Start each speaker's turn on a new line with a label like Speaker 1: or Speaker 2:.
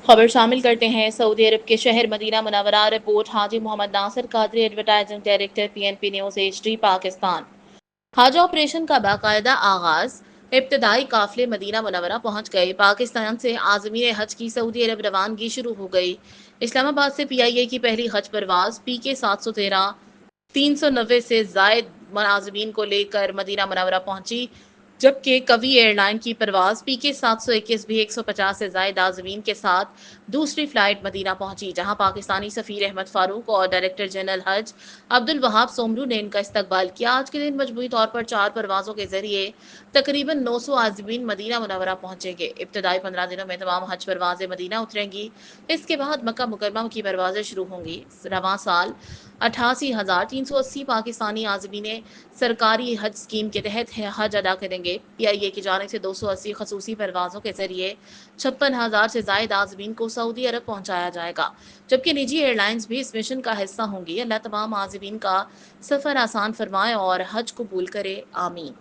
Speaker 1: خبر شامل کرتے ہیں سعودی عرب کے شہر مدینہ Munawwarah report Haji Muhammad Nasir Qadri advertising director PNP news HD Pakistan. حج آپریشن کا باقاعدہ آغاز۔ ابتدائی قافلے مدینہ منورہ پہنچ گئے۔ پاکستان سے عازمین حج کی سعودی عرب روانگی شروع ہو گئی۔ اسلام آباد سے PIA کی پہلی حج پرواز PK 713 390 سے زائد عازمین کو لے کر مدینہ منورہ پہنچی، جبکہ کوی ایئر لائن کی پرواز PK 721 بھی 150 سے زائد عازمین کے ساتھ دوسری فلائٹ مدینہ پہنچی، جہاں پاکستانی سفیر احمد فاروق اور ڈائریکٹر جنرل حج عبدالوہاب سومرو نے ان کا استقبال کیا۔ آج کے دن مجموعی طور پر 4 پروازوں کے ذریعے تقریباً 900 عازمین مدینہ منورہ پہنچیں گے۔ ابتدائی 15 دنوں میں تمام حج پروازیں مدینہ اتریں گی۔ اس کے بعد مکہ مکرمہ کی پروازیں شروع ہوں گی۔ رواں سال 88,380 پاکستانی عازمین سرکاری حج اسکیم کے تحت حج ادا کریں گے۔ PIA کی جانب سے 280 خصوصی پروازوں کے ذریعے 56,000 سے زائد عازمین کو سعودی عرب پہنچایا جائے گا، جبکہ نجی ایئر لائنز بھی اس مشن کا حصہ ہوں گی۔ اللہ تمام عازمین کا سفر آسان فرمائے اور حج قبول کرے، آمین۔